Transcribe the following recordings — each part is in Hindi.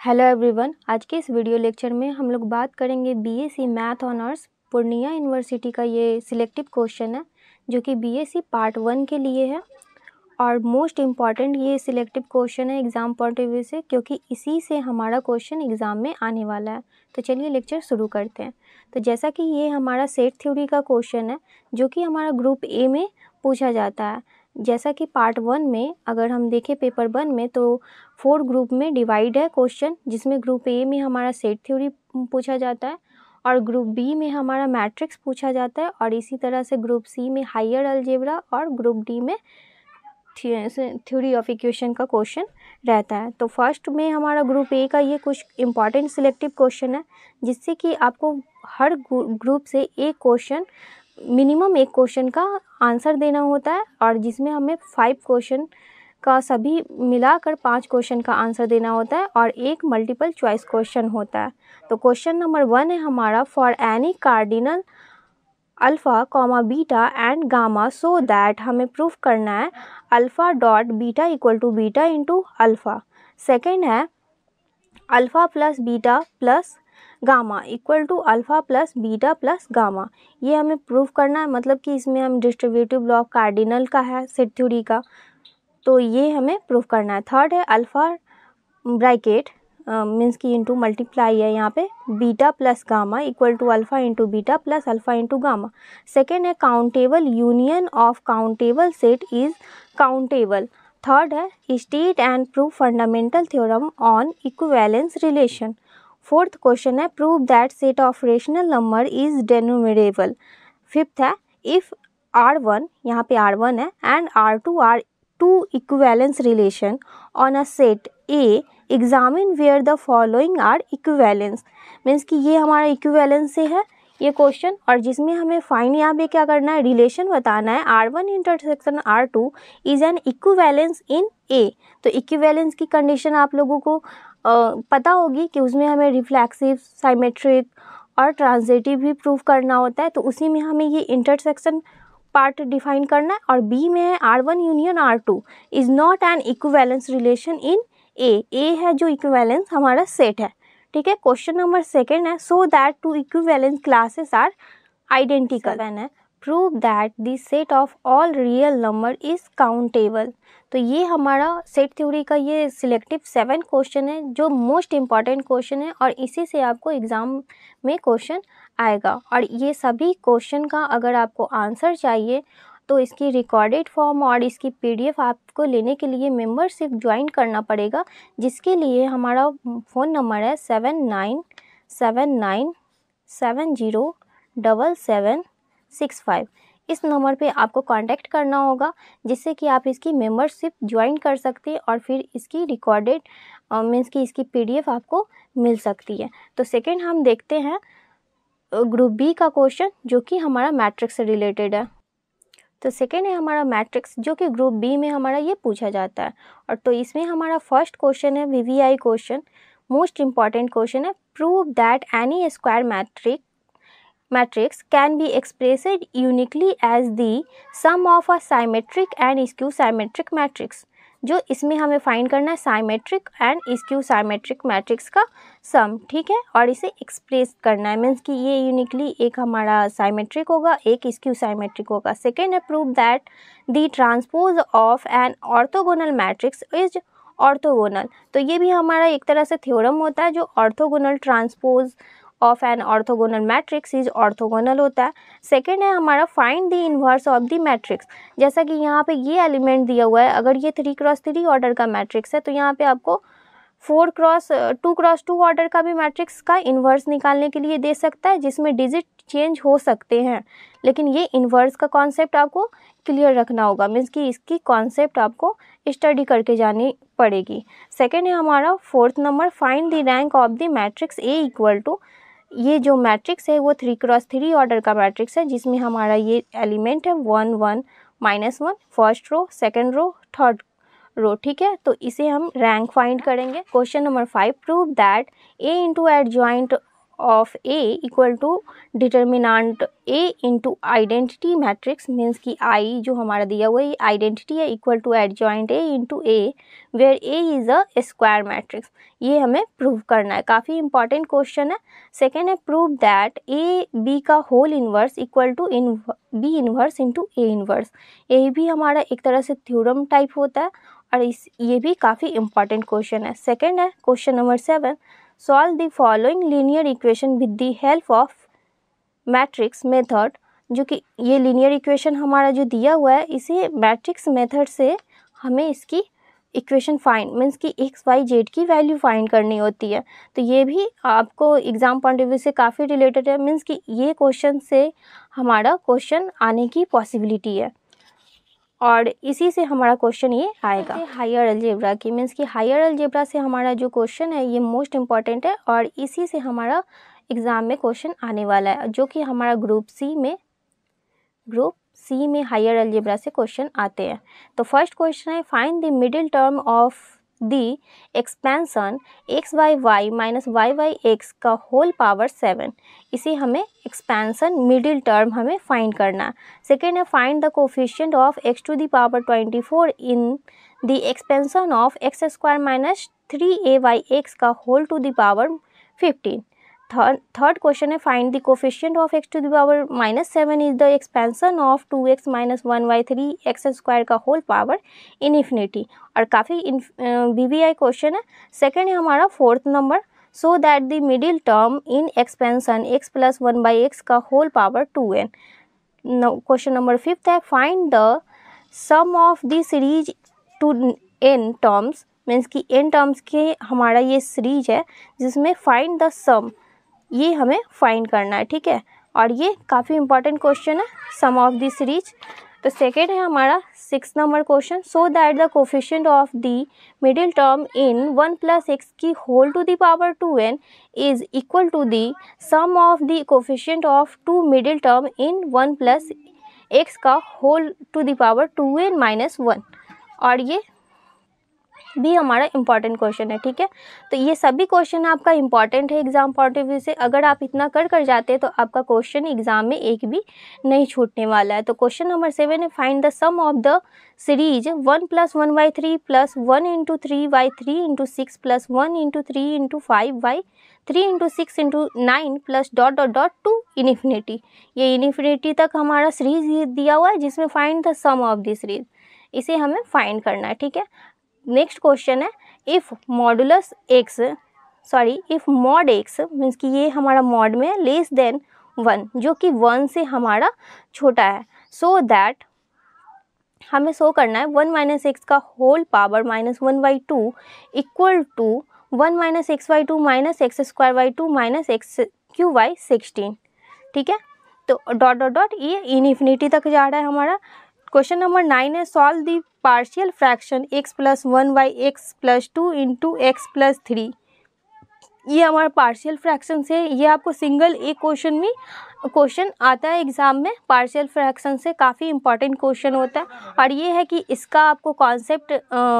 हेलो एवरीवन, आज के इस वीडियो लेक्चर में हम लोग बात करेंगे BSc math honours Purnia university का ये सिलेक्टिव क्वेश्चन है जो कि बीएससी पार्ट 1 के लिए है और मोस्ट इम्पॉर्टेंट ये सिलेक्टिव क्वेश्चन है एग्ज़ाम पॉइंट ऑफ व्यू से, क्योंकि इसी से हमारा क्वेश्चन एग्ज़ाम में आने वाला है। तो चलिए लेक्चर शुरू करते हैं। तो जैसा कि ये हमारा सेट थ्योरी का क्वेश्चन है जो कि हमारा ग्रुप ए में पूछा जाता है। जैसा कि पार्ट 1 में अगर हम देखें पेपर 1 में तो 4 ग्रुप में डिवाइड है क्वेश्चन, जिसमें ग्रुप ए में हमारा सेट थ्योरी पूछा जाता है और ग्रुप बी में हमारा मैट्रिक्स पूछा जाता है और इसी तरह से ग्रुप सी में हायर अलजेब्रा और ग्रुप डी में थ्योरी ऑफ इक्वेशन का क्वेश्चन रहता है। तो फर्स्ट में हमारा ग्रुप ए का ये कुछ इंपॉर्टेंट सिलेक्टिव क्वेश्चन है जिससे कि आपको हर ग्रुप से एक क्वेश्चन मिनिमम एक क्वेश्चन का आंसर देना होता है और जिसमें हमें 5 क्वेश्चन का सभी मिलाकर 5 क्वेश्चन का आंसर देना होता है और एक मल्टीपल चॉइस क्वेश्चन होता है। तो क्वेश्चन नंबर 1 है हमारा, for any cardinal alpha comma beta and gamma so that हमें प्रूफ करना है alpha dot beta equal to beta into alpha. Second है alpha plus beta plus gamma equal to alpha plus beta plus gamma. ये हमें प्रूफ करना है, मतलब कि इसमें हम डिस्ट्रीब्यूटिव लॉ कार्डिनल का है सेट थ्योरी का, तो ये हमें प्रूफ करना है। थर्ड है अल्फ़ा ब्रैकेट मीन्स की इंटू मल्टीप्लाई है यहाँ पे beta plus gamma equal to alpha into beta plus alpha into gamma. Second है countable union of countable set is countable. Third है state and prove fundamental theorem on equivalence relation. Fourth question है prove that set of rational number is denumerable. Fifth है इफ़ R1 यहाँ पे R1 है and R2 are two equivalence relation on a set A examine where the following are equivalence. Means कि ये हमारा इक्विवेलेंस से है ये क्वेश्चन और जिसमें हमें फाइन यहाँ पे क्या करना है, रिलेशन बताना है R1 intersection R2 is an equivalence in A. तो इक्विवेलेंस की कंडीशन आप लोगों को पता होगी कि उसमें हमें रिफ्लेक्सिव, साइमेट्रिक और ट्रांजिटिव भी प्रूव करना होता है। तो उसी में हमें ये इंटरसेक्शन पार्ट डिफाइन करना है और बी में है R1 union R2 is not an equivalence relation in A है जो इक्विवेलेंस हमारा सेट है। ठीक है। क्वेश्चन नंबर सेकेंड है so that two equivalence classes are identical है prove that the set of all real number is countable. तो ये हमारा सेट थ्योरी का ये सिलेक्टिव 7 क्वेश्चन है जो मोस्ट इम्पॉर्टेंट क्वेश्चन है और इसी से आपको एग्ज़ाम में क्वेश्चन आएगा। और ये सभी क्वेश्चन का अगर आपको आंसर चाहिए तो इसकी रिकॉर्डेड फॉर्म और इसकी PDF आपको लेने के लिए मेंबरशिप ज्वाइन करना पड़ेगा, जिसके लिए हमारा फ़ोन नंबर है 7999707765। इस नंबर पे आपको कांटेक्ट करना होगा जिससे कि आप इसकी मेंबरशिप ज्वाइन कर सकते हैं और फिर इसकी रिकॉर्डेड मीन्स की इसकी PDF आपको मिल सकती है। तो सेकेंड हम देखते हैं ग्रुप बी का क्वेश्चन जो कि हमारा मैट्रिक्स से रिलेटेड है। तो सेकेंड है हमारा मैट्रिक्स जो कि ग्रुप बी में हमारा ये पूछा जाता है और तो इसमें हमारा फर्स्ट क्वेश्चन है VVI question, most important question है prove that any square matrix can be expressed uniquely as the sum of a symmetric and skew symmetric matrix. जो इसमें हमें फाइंड करना है symmetric and skew symmetric matrix का सम। ठीक है। और इसे एक्सप्रेस करना है मीन्स कि ये यूनिकली एक हमारा साइमेट्रिक होगा एक स्क्यू साइमेट्रिक होगा। सेकेंड है prove that the transpose of an orthogonal matrix is orthogonal. तो ये भी हमारा एक तरह से थ्योरम होता है जो orthogonal transpose of an orthogonal matrix is orthogonal होता है। सेकेंड है हमारा find the inverse of the matrix. जैसा कि यहाँ पे ये एलिमेंट दिया हुआ है, अगर ये 3x3 ऑर्डर का मैट्रिक्स है तो यहाँ पे आपको 2x2 ऑर्डर का भी मैट्रिक्स का इन्वर्स निकालने के लिए दे सकता है जिसमें डिजिट चेंज हो सकते हैं, लेकिन ये इन्वर्स का कॉन्सेप्ट आपको क्लियर रखना होगा मीन्स कि इसकी कॉन्सेप्ट आपको स्टडी करके जानी पड़ेगी। सेकेंड है हमारा fourth number find the rank of the matrix A equal to. ये जो मैट्रिक्स है वो 3x3 ऑर्डर का मैट्रिक्स है जिसमें हमारा ये एलिमेंट है 1 1 -1 first row second row third row. ठीक है। तो इसे हम रैंक फाइंड करेंगे। Question number 5 prove that A into adjoint of A equal to determinant A into identity matrix, means कि आई जो हमारा दिया हुआ है आइडेंटिटी है equal to adjoint A into A where A is a square matrix, ये हमें प्रूव करना है। काफ़ी इंपॉर्टेंट क्वेश्चन है। सेकेंड है प्रूव दैट ए बी का whole inverse equal to B inverse into A inverse, ये भी हमारा एक तरह से थ्योरम टाइप होता है और ये भी काफ़ी इंपॉर्टेंट क्वेश्चन है। सेकेंड है question number 7, solve the following linear equation with the help of matrix method, जो कि ये लीनियर इक्वेशन हमारा जो दिया हुआ है इसे मैट्रिक्स मेथड से हमें इसकी इक्वेशन फाइंड मीन्स कि एक्स वाई जेड की वैल्यू फाइंड करनी होती है। तो ये भी आपको एग्जाम पॉइंट ऑफ व्यू से काफ़ी रिलेटेड है, मीन्स कि ये क्वेश्चन से हमारा क्वेश्चन आने की पॉसिबिलिटी है और इसी से हमारा क्वेश्चन ये आएगा हायर अलजेब्रा की, मीन्स कि हायर अलजेब्रा से हमारा जो क्वेश्चन है ये मोस्ट इम्पॉर्टेंट है और इसी से हमारा एग्ज़ाम में क्वेश्चन आने वाला है, जो कि हमारा ग्रुप सी में हायर अलजेब्रा से क्वेश्चन आते हैं। तो फर्स्ट क्वेश्चन है find the middle term of the expansion X Y Y minus Y Y X का होल पावर 7, इसे हमें एक्सपेंशन मिडिल टर्म हमें फाइंड करना है। सेकेंड है find the coefficient of X to the power 24 in the expansion of X square minus 3a Y X का whole to the power 15। Third question है find the coefficient of X to the power minus 7 is the expansion of 2x minus 1/3 X square का होल पावर इनफिनिटी, और काफ़ी BBI क्वेश्चन है। सेकेंड है हमारा fourth number, so that the middle term in expansion x plus 1/x का whole power 2n। Question number fifth है find the sum of the series to n terms, means कि n टर्म्स के हमारा ये सीरीज है जिसमें फाइंड द सम, ये हमें फाइंड करना है, ठीक है। और ये काफ़ी इंपॉर्टेंट क्वेश्चन है सम ऑफ द सीरीज। तो सेकेंड है हमारा 6 number question, so that the coefficient of the middle term in 1 plus X की whole to the power 2n is equal to the sum of the coefficient of 2 middle term in 1 plus X का whole to the power 2n minus 1, और ये भी हमारा इंपॉर्टेंट क्वेश्चन है, ठीक है। तो ये सभी क्वेश्चन आपका इंपॉर्टेंट है एग्जाम पॉइंट ऑफ व्यू से। अगर आप इतना कर जाते तो आपका क्वेश्चन एग्जाम में एक भी नहीं छूटने वाला है। तो क्वेश्चन नंबर 7 है find the sum of the series 1 plus 1/3 plus 1 into 3/3 into 6 plus 1 into 3 into 5/3 into 6 into 9 plus dot dot dot to infinity. ये इनफिनिटी तक हमारा सीरीज दिया हुआ है जिसमें find the sum of the series, इसे हमें फाइंड करना है, ठीक है। नेक्स्ट क्वेश्चन है if modulus x if mod x means कि ये हमारा मॉड में लेस देन 1, जो कि 1 से हमारा छोटा है, सो दैट हमें शो करना है 1 माइनस एक्स का whole power minus 1/2 equal to 1 minus x/2 minus x² minus x³ ठीक है। तो डॉट डॉट डॉट ये इनफिनिटी तक जा रहा है हमारा। क्वेश्चन नंबर 9 है solve the partial fraction x plus 1/x plus 2 into x plus 3। ये हमारा पार्शियल फ्रैक्शन से, ये आपको सिंगल एक क्वेश्चन में क्वेश्चन आता है एग्जाम में, पार्शियल फ्रैक्शन से काफ़ी इंपॉर्टेंट क्वेश्चन होता है। और ये है कि इसका आपको कॉन्सेप्ट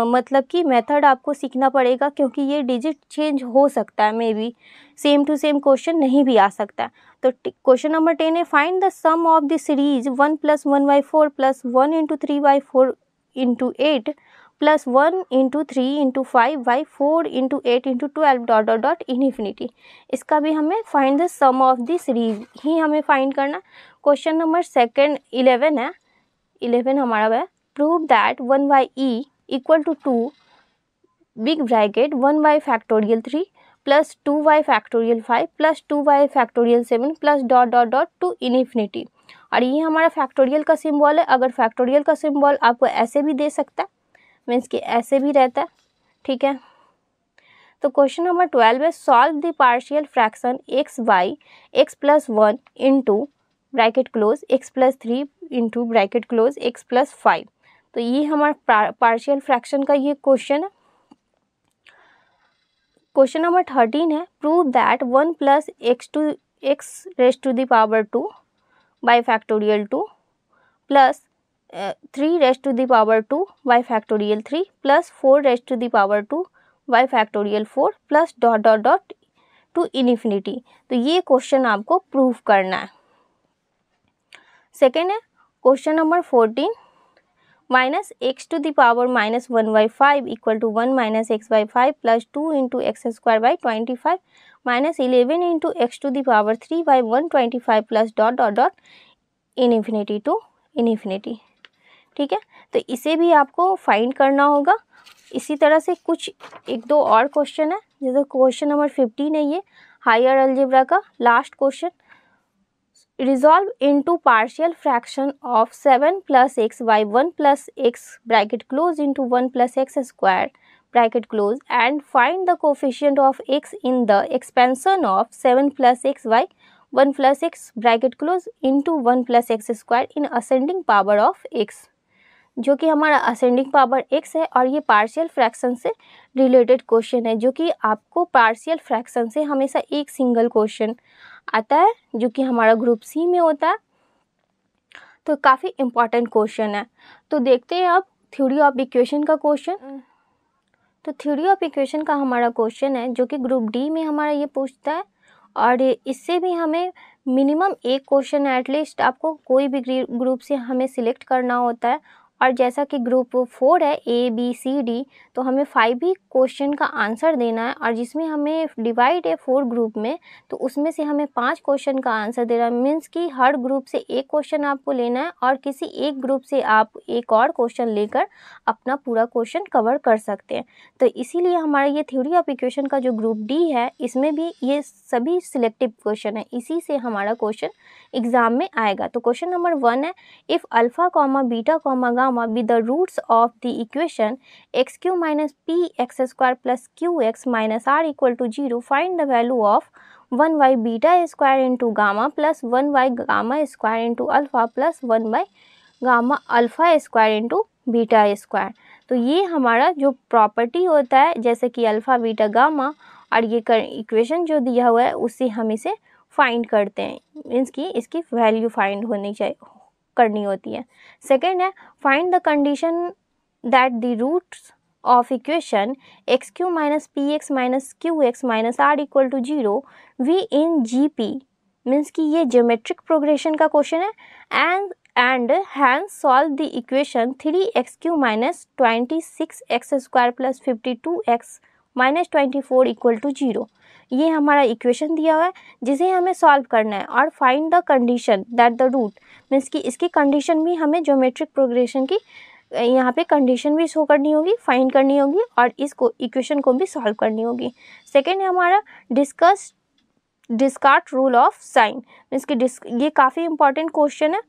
मतलब कि मेथड आपको सीखना पड़ेगा, क्योंकि ये डिजिट चेंज हो सकता है, may be same to same question नहीं भी आ सकता है। तो क्वेश्चन नंबर 10 है find the sum of the series 1 plus 1/4 plus 1 into 3/4 into 8 plus 1 into 3 into 5/4 into 8 into 12 dot dot dot infinity. इसका भी हमें find the sum of the series ही हमें फाइंड करना। क्वेश्चन नंबर 11 है, 11 हमारा है prove that 1/e equal to 2 big bracket 1/3 plus 2/5 plus 2/7 plus dot dot dot to infinity. और ये हमारा फैक्टोरियल का सिंबल है। अगर फैक्टोरियल का सिंबल आपको ऐसे भी दे सकता है, मीन्स कि ऐसे भी रहता है, ठीक है। तो क्वेश्चन नंबर 12 है solve the partial fraction x by x plus 1 into bracket close x plus 3 into bracket close x plus 5। तो ये हमारा पार्शियल फ्रैक्शन का ये क्वेश्चन है। क्वेश्चन नंबर 13 है prove that 1 plus x raise to the power 2 by factorial 2 plus 3 raise to the power 2 by factorial 3 plus 4 raise to the power 2 by factorial 4 plus dot dot dot to infinity. तो ये क्वेश्चन आपको प्रूव करना है। सेकेंड है question number 14, minus x to the power minus 1/5 equal to 1 minus x/5 plus 2 into x square by 25 minus 11 into x to the power 3/125 plus dot dot dot infinity to infinity. ठीक है, तो इसे भी आपको फाइंड करना होगा। इसी तरह से कुछ एक दो और क्वेश्चन है, जैसे क्वेश्चन नंबर 15 है ये हायर अलजेब्रा का last question. Resolve into partial fraction of 7 plus x by 1 plus x bracket close into 1 plus x square bracket close and find the coefficient of x in the expansion of 7 plus x by 1 plus x bracket close into 1 plus x square in ascending power of x, जो कि हमारा असेंडिंग पावर x है और ये पार्शियल फ्रैक्शन से रिलेटेड क्वेश्चन है, जो कि आपको पार्शियल फ्रैक्शन से हमेशा एक सिंगल क्वेश्चन आता है जो कि हमारा ग्रुप सी में होता है। तो काफ़ी इम्पॉर्टेंट क्वेश्चन है। तो देखते हैं अब थ्योरी ऑफ इक्वेशन का क्वेश्चन। तो थ्योरी ऑफ इक्वेशन का हमारा क्वेश्चन है जो कि ग्रुप डी में हमारा ये पूछता है, और इससे भी हमें मिनिमम एक क्वेश्चन एटलीस्ट आपको कोई भी ग्रुप से हमें सिलेक्ट करना होता है। और जैसा कि ग्रुप 4 है ए बी सी डी, तो हमें 5 ही क्वेश्चन का आंसर देना है, और जिसमें हमें डिवाइड है 4 ग्रुप में, तो उसमें से हमें 5 क्वेश्चन का आंसर देना है। मीन्स कि हर ग्रुप से एक क्वेश्चन आपको लेना है और किसी एक ग्रुप से आप एक और क्वेश्चन लेकर अपना पूरा क्वेश्चन कवर कर सकते हैं। तो इसीलिए हमारा ये थ्योरी ऑफ इक्वेशन का जो ग्रुप डी है, इसमें भी ये सभी सिलेक्टिव क्वेश्चन है, इसी से हमारा क्वेश्चन एग्जाम में आएगा। तो क्वेश्चन नंबर 1 है, if alpha comma beta comma gamma with the roots of the equation x cube minus p x square plus qx minus r equal to 0, find the value of 1 by beta square into gamma plus 1 by gamma square into alpha plus 1 by gamma alpha square into beta square। तो ये हमारा जो प्रॉपर्टी होता है, जैसे कि अल्फ़ा बीटा गामा, और ये इक्वेशन जो दिया हुआ है उससे हम इसे फाइंड करते हैं। मीन्स कि इसकी वैल्यू फाइंड होनी चाहिए, करनी होती है। सेकेंड है, find the condition that the roots of equation x cube minus p x minus q x minus r equal to 0 be in G P. Means कि ये ज्योमेट्रिक प्रोग्रेशन का क्वेश्चन है। And hence solve the equation 3x cube minus 26x square plus 52x minus 24 equal to 0। ये हमारा इक्वेशन दिया हुआ है जिसे हमें सॉल्व करना है। और find the condition that the root, means कि इसकी कंडीशन भी हमें ज्योमेट्रिक प्रोग्रेशन की यहाँ पे कंडीशन भी शो करनी होगी, फाइंड करनी होगी, और इसको इक्वेशन को भी सॉल्व करनी होगी। सेकेंड है हमारा डिस्कार्ट रूल ऑफ साइन। मीन्स कि ये काफ़ी इंपॉर्टेंट क्वेश्चन है,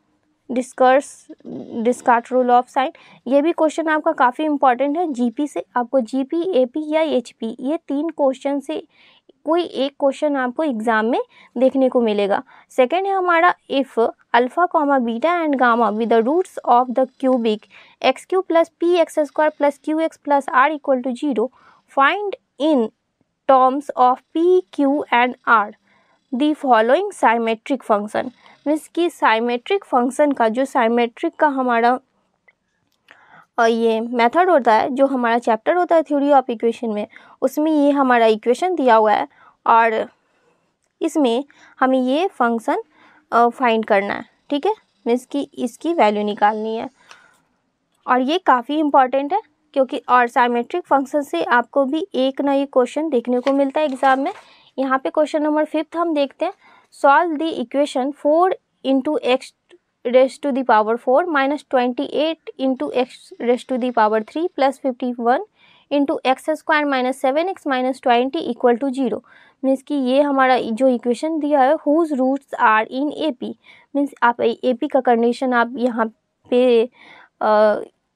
डिस्कार्ट रूल ऑफ साइन। ये भी क्वेश्चन आपका काफ़ी इंपॉर्टेंट है। जीपी से आपको जीपी, एपी या एचपी, ये 3 क्वेश्चन से कोई एक क्वेश्चन आपको एग्जाम में देखने को मिलेगा। सेकेंड है हमारा, if alpha comma beta and gamma with the roots of the cubic x cube plus p x square plus q x plus r equal to 0, find in terms of p q and r the following symmetric function. Means कि साइमेट्रिक फंक्शन का जो साइमेट्रिक का हमारा ये मेथड होता है, जो हमारा चैप्टर होता है थ्योरी ऑफ इक्वेशन में, उसमें ये हमारा इक्वेशन दिया हुआ है और इसमें हमें ये फंक्शन फाइंड करना है। ठीक है, मीन्स कि इसकी वैल्यू निकालनी है, और ये काफ़ी इम्पॉर्टेंट है क्योंकि और साइमेट्रिक फंक्शन से आपको भी एक ना एक क्वेश्चन देखने को मिलता है एग्जाम में। यहाँ पे क्वेश्चन नंबर 5 हम देखते हैं, solve the equation 4 into x raise to the power 4 minus 28 into x raise to the power 3 plus 51 into x square minus 7x minus 20 equal to 0। Means कि ये हमारा जो इक्वेशन दिया है, whose roots are in AP. मीन्स आप एपी का कंडीशन आप यहाँ पे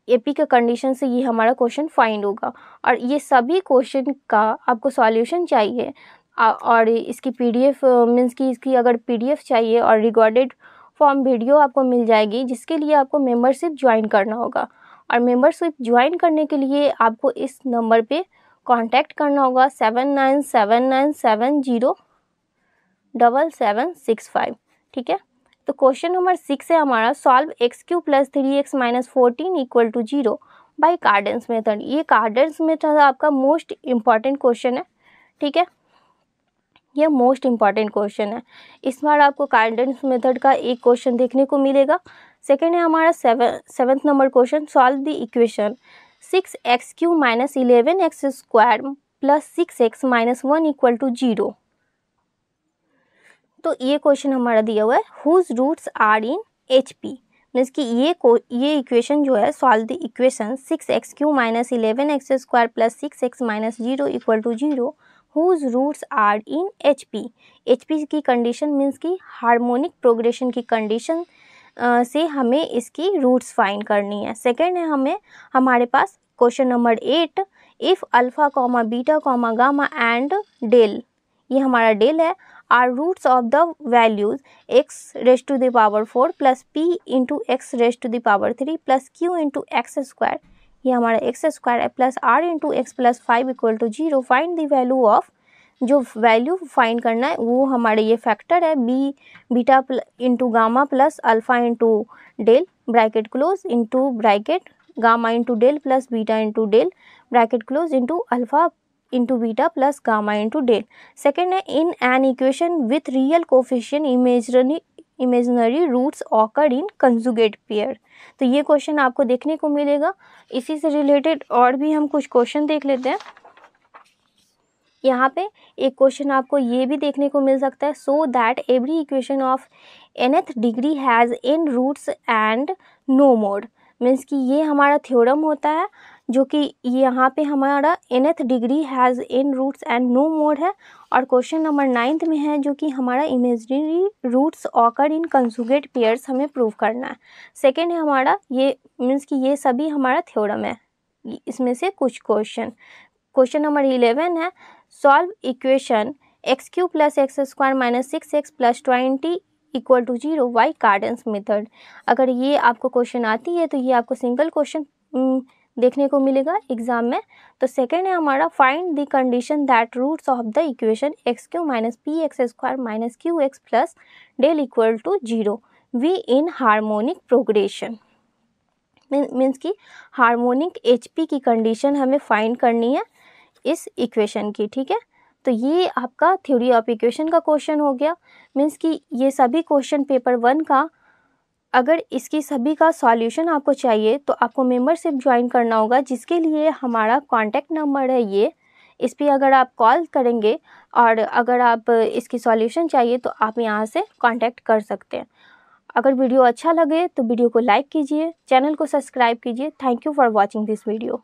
एपी का कंडीशन से ये हमारा क्वेश्चन फाइंड होगा, और ये सभी क्वेश्चन का आपको सॉल्यूशन चाहिए और इसकी पीडीएफ मीन्स कि इसकी अगर पीडीएफ चाहिए और रिकॉर्डेड फॉर्म वीडियो आपको मिल जाएगी, जिसके लिए आपको मेंबरशिप ज्वाइन करना होगा। और मेंबरशिप ज्वाइन करने के लिए आपको इस नंबर पे कांटेक्ट करना होगा 7979707765। ठीक है, तो क्वेश्चन नंबर 6 है हमारा, solve X cube plus 3x minus 14 equal to 0 by Cardan's method. ये कार्डेंस मेथड आपका मोस्ट इम्पॉर्टेंट क्वेश्चन है। ठीक है, यह मोस्ट इम्पॉर्टेंट क्वेश्चन है। इस बार आपको कार्डेंस मेथड का एक क्वेश्चन देखने को मिलेगा। सेकेंड है हमारा seventh number question, solve the equation 6x³ - 11x² + 6x - 1 = 0। तो ये क्वेश्चन हमारा दिया हुआ है, whose roots are in HP। Means कि ये इक्वेशन जो है, solve the equation 6x³ - 11x² + 6x - 0 = 0, whose roots are in HP। HP की कंडीशन मीन्स कि हार्मोनिक प्रोग्रेशन की कंडीशन से हमें इसकी रूट्स फाइंड करनी है। सेकेंड है हमारे पास question number 8, if alpha, beta, gamma and del, ये हमारा डेल है, are roots of the values x⁴ plus p into x⁻³ plus q into x², ये हमारा x² है, plus r into x plus 5 = 0, find the value of, जो वैल्यू फाइंड करना है वो हमारे ये फैक्टर है beta into gamma plus alpha into del bracket close into bracket gamma into del plus beta into del bracket close into alpha into beta plus gamma into del. Second है, in an equation with real coefficient imaginary roots occur in conjugate pair. तो ये क्वेश्चन आपको देखने को मिलेगा। इसी से रिलेटेड और भी हम कुछ क्वेश्चन देख लेते हैं। यहाँ पे एक क्वेश्चन आपको ये भी देखने को मिल सकता है, so that every equation of nth degree has n roots and no mode. Means कि ये हमारा थ्योरम होता है, जो कि यहाँ पे हमारा nth degree has n roots and no mode है, और क्वेश्चन नंबर 9th में है, जो कि हमारा imaginary roots occur in conjugate pairs हमें प्रूव करना है। सेकेंड है हमारा ये, मीन्स कि ये सभी हमारा थ्योरम है, इसमें से कुछ क्वेश्चन। क्वेश्चन नंबर 11 है, solve equation x³ + x² - 6x + 20 = 0 by Cardan's method. अगर ये आपको क्वेश्चन आती है तो ये आपको सिंगल क्वेश्चन देखने को मिलेगा एग्जाम में। तो सेकेंड है हमारा, find the condition that roots of the equation x³ - px² - qx plus del = 0 be in harmonic progression. Means कि हार्मोनिक HP की कंडीशन हमें फाइंड करनी है इस इक्वेशन की, ठीक है। तो ये आपका थ्योरी ऑफ इक्वेशन का क्वेश्चन हो गया। मीन्स कि ये सभी क्वेश्चन पेपर 1 का, अगर इसकी सभी का सॉल्यूशन आपको चाहिए तो आपको मेंबरशिप ज्वाइन करना होगा, जिसके लिए हमारा कॉन्टैक्ट नंबर है ये, इस पर अगर आप कॉल करेंगे और अगर आप इसकी सॉल्यूशन चाहिए तो आप यहाँ से कॉन्टैक्ट कर सकते हैं। अगर वीडियो अच्छा लगे तो वीडियो को लाइक कीजिए, चैनल को सब्सक्राइब कीजिए। Thank you for watching this video.